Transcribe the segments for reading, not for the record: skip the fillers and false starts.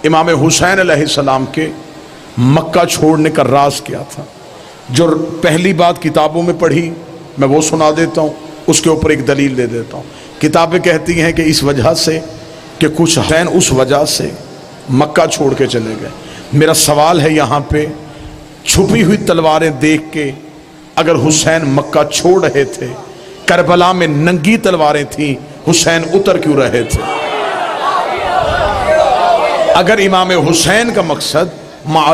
امام حسین علیہ السلام کے مکہ چھوڑنے کا راز کیا تھا؟ جو پہلی بات کتابوں میں پڑھی میں وہ سنا دیتا ہوں، اس کے اوپر ایک دلیل دے دیتا ہوں۔ کتابیں کہتی ہیں کہ اس وجہ سے کہ کچھ حسین اس وجہ سے مکہ چھوڑ کے چلے گئے۔ میرا سوال ہے یہاں پہ، چھپی ہوئی تلواریں دیکھ کے اگر حسین مکہ چھوڑ رہے تھے، کربلا میں ننگی تلواریں تھیں، حسین اتر کیوں رہے تھے؟ اگر امام حسین کا مقصد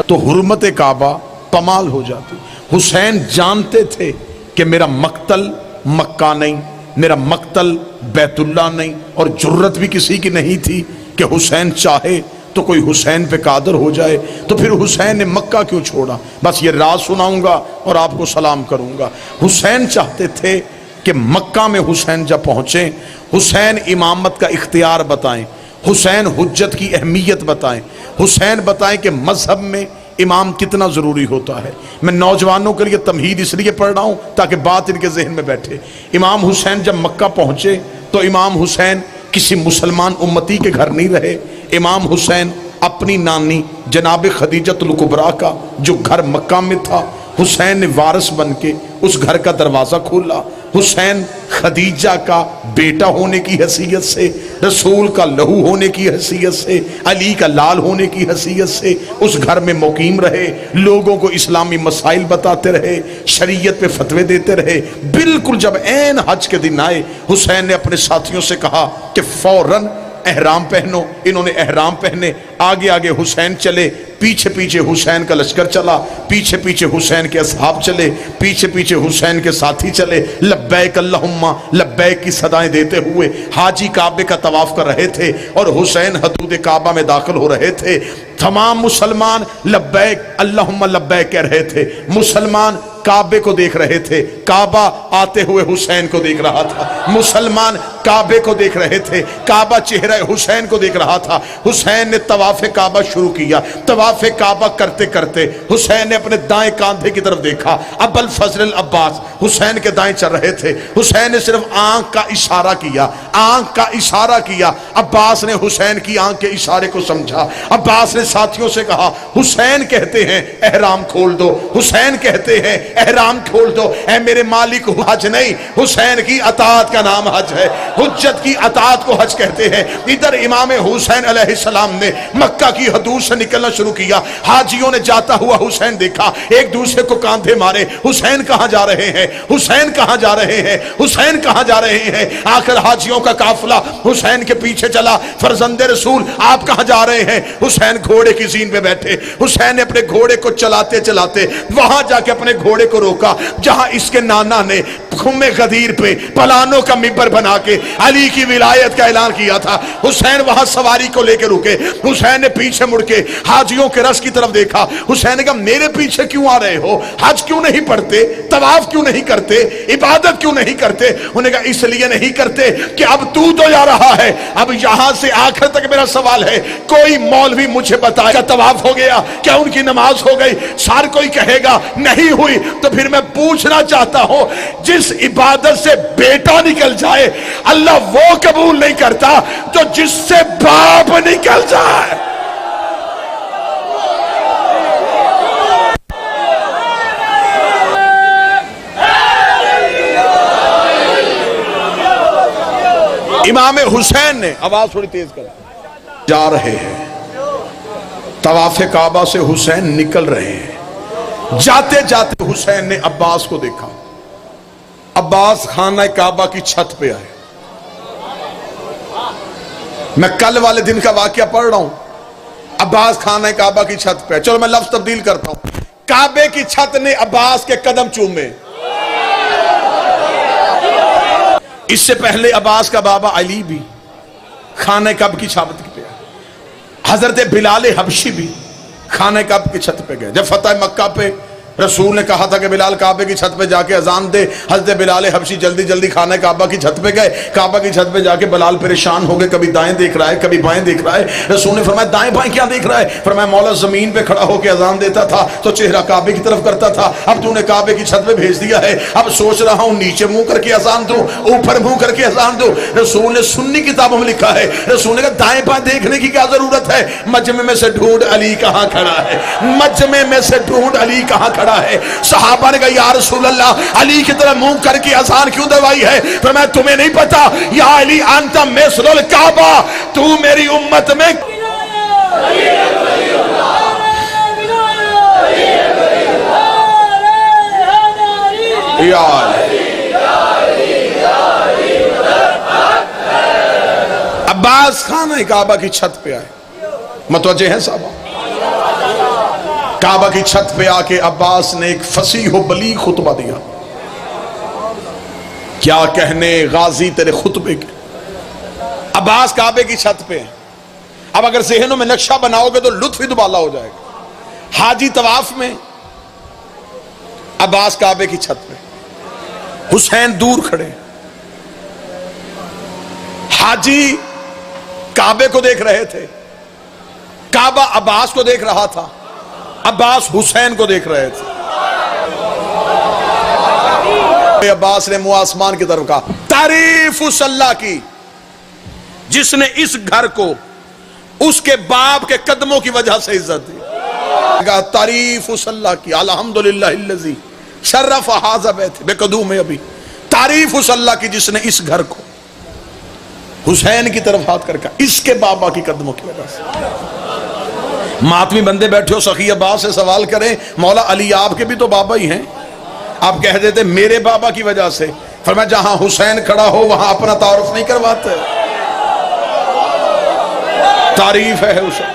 تو حرمت کعبہ پامال ہو جاتی۔ حسین جانتے تھے کہ میرا مقتل مکہ نہیں، میرا مقتل بیت اللہ نہیں، اور جرت بھی کسی کی نہیں تھی کہ حسین چاہے تو کوئی حسین پہ قادر ہو جائے، تو پھر حسین نے مکہ کیوں چھوڑا؟ بس یہ راز سناؤں گا اور آپ کو سلام کروں گا۔ حسین چاہتے تھے کہ مکہ میں حسین جب پہنچیں، حسین امامت کا اختیار بتائیں، حسین حجت کی اہمیت بتائیں، حسین بتائیں کہ مذہب میں امام کتنا ضروری ہوتا ہے۔ میں نوجوانوں کے لیے تمہید اس لیے پڑھ رہا ہوں تاکہ بات ان کے ذہن میں بیٹھے۔ امام حسین جب مکہ پہنچے تو امام حسین کسی مسلمان امتی کے گھر نہیں رہے۔ امام حسین اپنی نانی جناب خدیجۃ الکبریٰ کا جو گھر مکہ میں تھا، حسین نے وارث بن کے اس گھر کا دروازہ کھولا۔ حسین خدیجہ کا بیٹا ہونے کی حیثیت سے، رسول کا لہو ہونے کی حیثیت سے، علی کا لال ہونے کی حیثیت سے اس گھر میں مقیم رہے، لوگوں کو اسلامی مسائل بتاتے رہے، شریعت پہ فتوے دیتے رہے۔ بالکل جب عین حج کے دن آئے، حسین نے اپنے ساتھیوں سے کہا کہ فوراً احرام پہنو۔ انہوں نے احرام پہنے، آگے آگے حسین چلے، پیچھے پیچھے حسین کا لشکر چلا، پیچھے پیچھے حسین کے اصحاب چلے، پیچھے پیچھے حسین کے ساتھی چلے، لبیک اللہم لبیک کی صدائیں دیتے ہوئے حاجی کعبے کا طواف کر رہے تھے، اور حسین حدود کعبہ میں داخل ہو رہے تھے۔ تمام مسلمان لبیک اللہم لبیک کہہ رہے تھے، مسلمان کعبے کو دیکھ رہے تھے، کعبہ آتے ہوئے حسین کو دیکھ رہا تھا، مسلمان کعبے کو دیکھ رہے تھے، کعبہ چہرہ حسین کو دیکھ رہا تھا۔ حسین نے طواف کعبہ شروع کیا، طواف کعبہ کرتے کرتے حسین نے اپنے دائیں کاندھے کی طرف دیکھا، ابو الفضل العباس حسین کے دائیں چل رہے تھے۔ حسین نے صرف آنکھ کا اشارہ کیا، آنکھ کا اشارہ کیا، عباس نے حسین کی آنکھ کے اشارے کو سمجھا۔ عباس نے ساتھیوں سے کہا حسین کہتے ہیں احرام کھول دو، حسین کہتے ہیں احرام کھول دو۔ اے میرے مالک، حج نہیں، حسین کی اطاعت کا نام حج ہے، حجت کی اطاعت کو حج کہتے ہیں۔ ادھر امام حسین علیہ السلام نے مکہ کی حدود سے نکلنا شروع کیا، حاجیوں نے جاتا ہوا حسین دیکھا، ایک دوسرے کو کاندھے مارے، حسین کہاں جا رہے ہیں، حسین کہاں جا رہے ہیں، حسین کہاں جا رہے ہیں۔ آخر حاجیوں کا قافلہ حسین کے پیچھے چلا، فرزند رسول آپ کہاں جا رہے ہیں؟ حسین گھوڑے کی زین پہ بیٹھے، حسین نے اپنے گھوڑے کو چلاتے چلاتے وہاں جا کے اپنے گھوڑے کو روکا جہاں اس کے نانا نے خم غدیر پہ پلانوں کا ممبر بنا کے علی کی ولایت کا اعلان کیا تھا۔ حسین وہاں سواری کو لے کے رکے، حسین نے پیچھے مڑ کے حاجیوں کے رس کی طرف دیکھا۔ حسین نے کہا میرے پیچھے کیوں آ رہے ہو؟ حج کیوں نہیں پڑھتے؟ طواف کیوں نہیں کرتے؟ عبادت کیوں نہیں کرتے؟ انہوں نے کہا اس لیے نہیں کرتے کہ اب تو جا رہا ہے، اب یہاں سے آخر تک میرا سوال ہے، کوئی مولوی مجھے بتائے کیا طواف ہو گیا، کیا ان کی نماز ہو گئی؟ سار کوئی کہے گا نہیں ہوئی، تو پھر میں پوچھنا چاہتا ہوں جس عبادت سے بیٹا نکل جائے اللہ وہ قبول نہیں کرتا جو جس سے باپ نکل جائے۔ امام حسین نے آواز تھوڑی تیز کر جا رہے ہیں، طواف کعبہ سے حسین نکل رہے ہیں، جاتے جاتے حسین نے عباس کو دیکھا۔ عباس خانہ کعبہ کی چھت پہ آئے۔ میں کل والے دن کا واقعہ پڑھ رہا ہوں، عباس خانہ کعبہ کی چھت پہ، چلو میں لفظ تبدیل کرتا ہوں، کعبے کی چھت نے عباس کے قدم چومے۔ اس سے پہلے عباس کا بابا علی بھی خانہ کعبہ کی چھت پہ آئے، حضرت بلال حبشی بھی خانہ کعبہ کی چھت پہ گئے۔ جب فتح مکہ پہ रसूल ने कहा था कि बिलाल काबे की छत पे जाके अजान दे। हज़रत बिलाल हबशी जल्दी जल्दी खाने काबा की छत पे गए। काबा की छत पे जाके बिलाल परेशान हो गए, कभी दाएं देख रहा है कभी बाएं देख रहा है। रसूल ने फरमाया दाएं बाएं क्या देख रहा है? फरमाया मौला जमीन पे खड़ा होकर अजान देता था तो चेहरा काबे की तरफ करता था, अब तूने काबे की छत पे भेज दिया है, अब सोच रहा हूं नीचे मुंह करके अजान दूं ऊपर मुंह करके अजान दूं। रसूल ने सुन्नी किताबों में लिखा है, रसूल ने कहा दाएं बाएं देखने की क्या जरूरत है, मजमे में से ढूंढ अली कहां खड़ा है, मजमे में से ढूंढ अली कहां खड़ा है। सहाबा ने कहा या रसूल अल्लाह अली की तरह मुंह करके अजान क्यों दवाई है? फरमाया तुम्हें नहीं पता या अली अंता मिस्लुल काबा, तू मेरी उम्मत में अब्बास खान काबा की छत पे आए, मतवज्जे हैं साहब। काबा की छत पे आके अब्बास ने एक फसीह व बलीग खुतबा दिया। क्या कहने गाजी तेरे खुतबे के। अब्बास काबे की छत पे। अब अगर ज़हनों में नक्शा बनाओगे तो लुत्फ ही दुबाला हो जाएगा। हाजी तवाफ में, अब्बास काबे की छत पे, हुसैन दूर खड़े, हाजी काबे को देख रहे थे, काबा अब्बास को देख रहा था, अब्बास हुसैन को देख रहे थे। अब्बास ने मुंह आसमान की तरफ कहा तारीफ उस अल्लाह की जिसने इस घर को उसके बाप के कदमों की वजह से इज्जत दी। तारीफ उस अल्लाह की, अल्हम्दुलिल्लाहिल्लज़ी शर्रफ हाज़ा बैत बेकदूम में। अभी तारीफ उस अल्लाह की जिसने इस घर को हुसैन की तरफ हाथ करके इसके बाबा की कदमों की वजह से। मातमी बंदे बैठे हो सखी अब्बास से सवाल करें मौला अली आपके भी तो बाबा ही हैं, आप कह देते मेरे बाबा की वजह से। फरमाया जहां हुसैन खड़ा हो वहां अपना तारुफ नहीं करवाते। तारीफ है हुसैन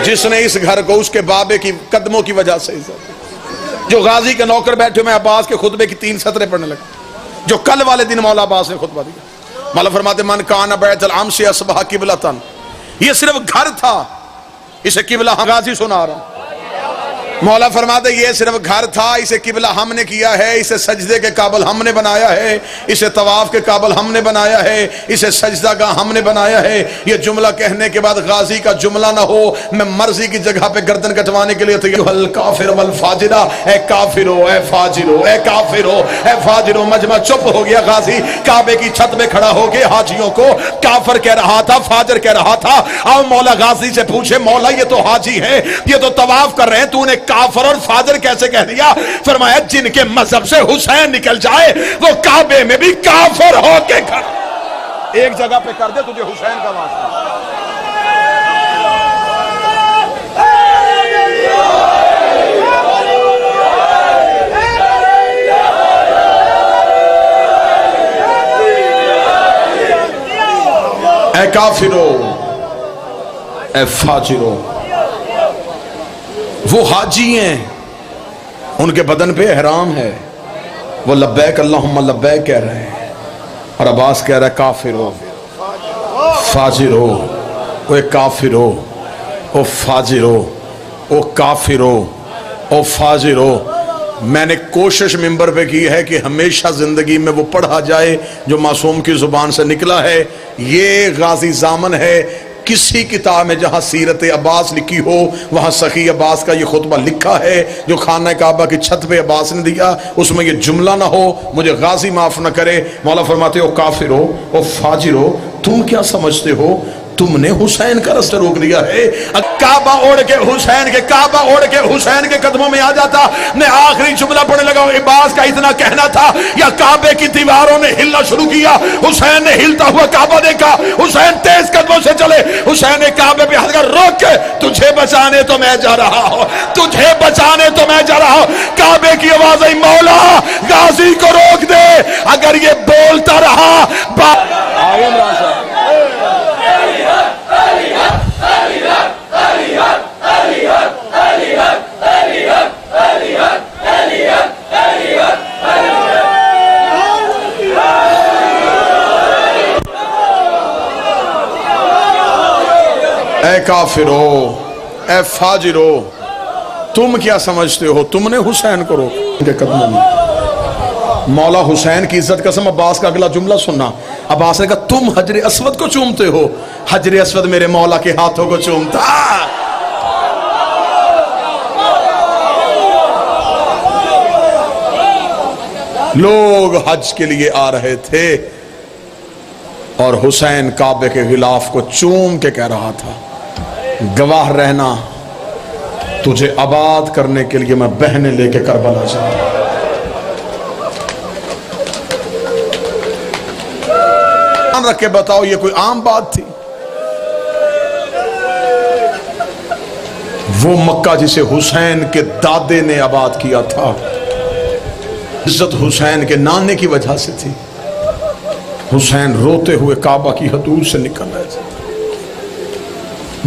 जिसने इस घर को उसके बाबे की कदमों की वजह से इज्जत। जो गाजी के नौकर बैठे मैं अब्बास के खुतबे की 3 सतरें पढ़ने लगा जो कल वाले दिन मौला अब्बास ने खुतबा दिया। मौला फरमाते मन कान बैतुल अम्स असबह किबलतन, ये सिर्फ घर था, इसे किबला गाजी सुना रहा हूं। मौला फरमाते ये सिर्फ घर था, इसे किबला हमने किया है, इसे सजदे के काबिल हमने बनाया है, इसे तवाफ के काबिल हमने बनाया है, इसे सजदा का हमने बनाया है। ये जुमला कहने के बाद गाजी का जुमला ना हो मैं मर्जी की जगह पे गर्दन कटवाने के लिए तैयार। काफिर वल फाजिरा, ए काफिरो ए फाजिरो ए काफिरो ए फाजिरो। मजमा चुप हो गया। गाजी काबे की छत में खड़ा हो गया, हाजियों को काफिर कह रहा था, फाजिर कह रहा था। अब मौला गाजी से पूछे मौला ये तो हाजी है, ये तो तवाफ कर रहे हैं, तूने काफिर और फाजिर कैसे कह दिया? फरमाया जिनके मजहब से हुसैन निकल जाए वो काबे में भी काफिर हो के खड़ा। एक जगह पे कर दे तुझे हुसैन का वास्ता। ए काफिरो ए फाजिरो। वो हाजी हैं, उनके बदन पे एहराम है, वो लब्बैक अल्लाहुम्मा लब्बैक कह रहे हैं, और अब्बास कह रहा है काफिर हो फाजिर हो, वो काफिर हो ओ फाजिर हो, ओ काफिर हो ओ फाजिर हो। मैंने कोशिश मिंबर पे की है कि हमेशा जिंदगी में वो पढ़ा जाए जो मासूम की जुबान से निकला है। ये गाजी जामन है। किसी किताब में जहां सीरत अब्बास लिखी हो वहां सखी अब्बास का ये खुतबा लिखा है जो खाना काबा की छत पे अब्बास ने दिया, उसमें ये जुमला ना हो, मुझे गाजी माफ ना करे। मौला फरमाते हो काफिर हो ओ फाजिर हो, तुम क्या समझते हो तुमने हुसैन का रास्ता रोक दिया है। काबा ओढ़ के हुसैन के, काबा ओढ़ के हुसैन के कदमों में आ जाता। मैं आखिरी जुमला पढ़ने लगा, अब्बास का इतना कहना था या काबे की दीवारों ने हिलना शुरू किया। हुसैन ने हिलता हुआ काबा देखा, हुसैन तेज कदमों से चले। हुसैन ने काबे पे हाथ कर रोक के तुझे बचाने तो मैं जा रहा हूं, तुझे बचाने तो मैं जा रहा हूं। काबे की आवाज आई मौला गाजी को रोक दे, अगर ये बोलता रहा ए काफिरो ए फाजिरो, तुम क्या समझते हो तुमने हुसैन को रोका उनके कदमों में। मौला हुसैन की इज्जत कसम। अब्बास का अगला जुमला सुनना। अब्बास ने कहा तुम हजर अस्वद को चूमते हो, हजर अस्वद मेरे मौला के हाथों को चूमता। लोग हज के लिए आ रहे थे और हुसैन काबे के गिलाफ को चूम के कह रहा था, गवाह रहना तुझे आबाद करने के लिए मैं बहने लेके करबला जा रहा हूं। रख के बताओ ये कोई आम बात थी? वो मक्का जिसे हुसैन के दादे ने आबाद किया था, इज्जत हुसैन के नाने की वजह से थी। हुसैन रोते हुए काबा की हदूद से निकल रहे थे।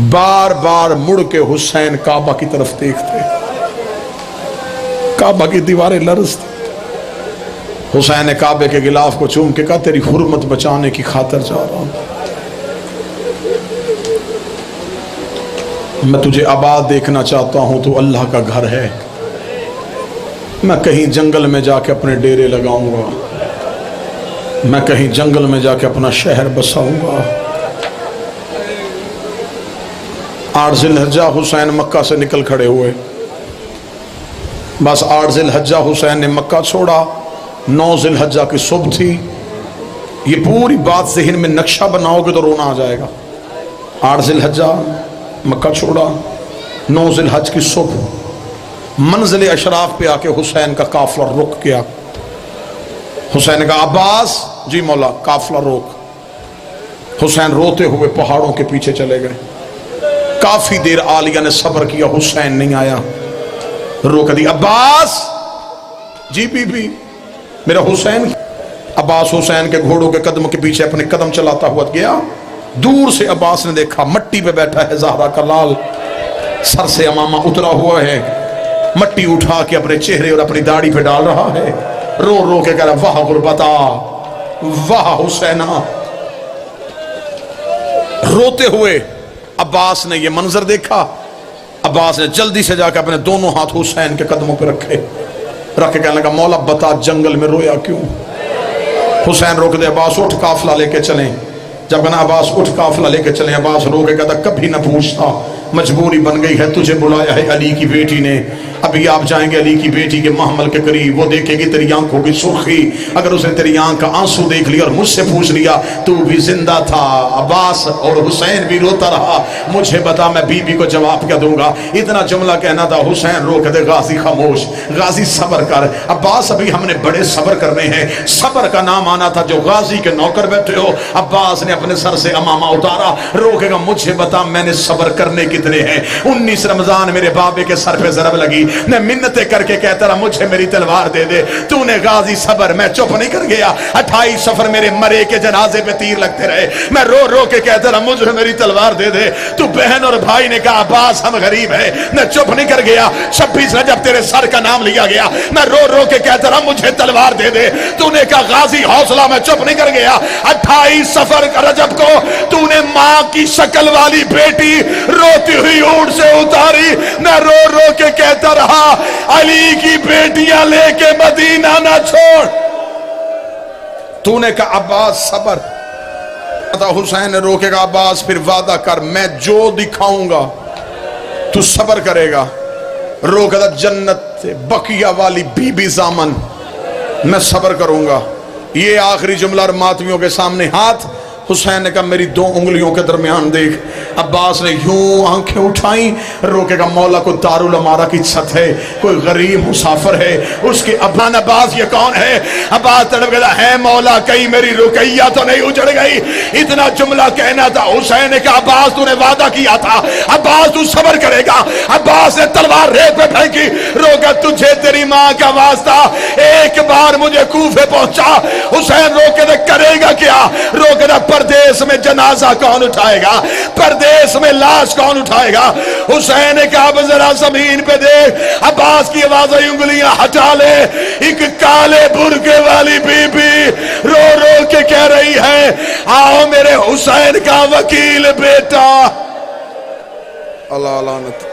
बार बार मुड़ के हुसैन काबा की तरफ देखते, काबा की दीवारें लरजती। हुसैन ने काबे के गिलाफ को चूम के कहा तेरी हुर्मत बचाने की खातिर जा रहा हूं, मैं तुझे आबाद देखना चाहता हूं, तो अल्लाह का घर है। मैं कहीं जंगल में जाके अपने डेरे लगाऊंगा, मैं कहीं जंगल में जाके अपना शहर बसाऊंगा। 8 ज़िलहज्जा हुसैन मक्का से निकल खड़े हुए। बस 8 ज़िलहज्जा हुसैन ने मक्का छोड़ा, 9 ज़िलहज्जा की सुबह थी। ये पूरी बात ज़हन में नक्शा बनाओगे तो रोना आ जाएगा। 8 ज़िलहज्जा मक्का छोड़ा, 9 ज़िलहज की सुबह मंजिल अशराफ पे आके हुसैन का काफिला रुक गया। हुसैन का अब्बास जी मौला काफिला रोक। हुसैन रोते हुए पहाड़ों के पीछे चले गए। काफी देर आलिया ने सब्र किया, हुसैन नहीं आया। रोक दी, अब्बास जी बीबी मेरा हुसैन। अब्बास हुसैन के घोड़ों के कदम के पीछे अपने कदम चलाता हुआ गया। दूर से अब्बास ने देखा मट्टी पे बैठा है ज़हरा का लाल, सर से अमामा उतरा हुआ है, मट्टी उठा के अपने चेहरे और अपनी दाढ़ी पे डाल रहा है। रो रो के कह रहा वाह गुरबता, वाह हुसैना। रोते हुए अब्बास ने यह मंजर देखा। अब्बास ने जल्दी से जाकर अपने दोनों हाथ हुसैन के कदमों पे रखे, रख के कहने लगा मौला बता जंगल में रोया क्यों? हुसैन रोक दे, अब्बास उठ काफिला लेके चलें। जब कहना अब्बास उठ काफिला लेके चलें, अब्बास रो के कहता कभी ना पूछता, मजबूरी बन गई है, तुझे बुलाया है अली की बेटी ने। अभी आप जाएंगे अली की बेटी के महमल के करीब, वो देखेगी तेरी आंखों की सुर्खी। अगर उसने तेरी आंख का आंसू देख लिया और मुझसे पूछ लिया तू भी जिंदा था। अब्बास और हुसैन भी रोता रहा, मुझे बता मैं बीबी को जवाब क्या दूंगा। इतना जुमला कहना था। हुसैन रो के दे, गाजी खामोश, गाजी सब्र कर। अब्बास अभी हमने बड़े सब्र करने हैं। सब्र का नाम आना था जो गाजी के नौकर बैठे हो। अब्बास ने अपने सर से अमामा उतारा, रोकेगा मुझे बता मैंने सब्र करने कितने हैं। 19 रमजान मेरे बाबे के सर पे जरब लगी, मैं मिन्नतें करके कहता रहा मुझे मेरी तलवार दे दे। तूने गाजी सबर, मैं चुप नहीं कर गया। 28 सफर मेरे मरे के जनाजे पे तीर लगते रहे, मैं रो रो के कहता रहा मुझे मेरी तलवार दे दे। तू बहन और भाई ने कहा अब्बास हम गरीब है, मैं चुप नहीं कर गया। 26 रजब तेरे सर का नाम लिया गया, मैं रो रो के कहता रहा मुझे तलवार दे दे। तूने कहा गाजी हौसला, मैं चुप नहीं कर गया। 28 सफर का रजब को तूने मां की शक्ल वाली बेटी रोती हुई ऊंट से उतारी, मैं रो रो के कहता रहा अली की बेटियां लेके मदीना ना छोड़। तूने कहा अब्बास सबर। हुसैन ने रोकेगा अब्बास फिर वादा कर मैं जो दिखाऊंगा तू सबर करेगा। रोकेगा जन्नत से बकिया वाली बीबी जामन, मैं सबर करूंगा। ये आखिरी जुमला मातमियों के सामने हाथ। हुसैन ने कहा मेरी 2 उंगलियों के दरमियान देख। अब्बास ने यूं आंखें उठाई, रोकेगा मौला को दारुल अमारा की छत है, कोई गरीब मुसाफिर है, उसके अब्बान अब्बास ये कौन है? अब्बास तड़प गया है मौला कहीं मेरी रुकैया तो नहीं उजड़ गई। इतना जुमला कहना था। हुसैन ने कहा अब्बास तूने वादा किया था, अब्बास तू सबर करेगा। अब्बास ने तलवार रेत पे फेंकी, रोका तुझे तेरी मां का वास्ता एक बार मुझे कूफे पहुंचा। हुसैन रोके दे करेगा क्या? रोके दे परदेश में जनाजा कौन उठाएगा, परदेश में लाश कौन उठाएगा? हुसैन ने कहा जरा जमीन पे देख। अब्बास की आवाज आई उंगलियां हटा ले। एक काले बुर्के वाली बीबी रो रो के कह रही है आओ मेरे हुसैन का वकील बेटा। अल्लाह लानत।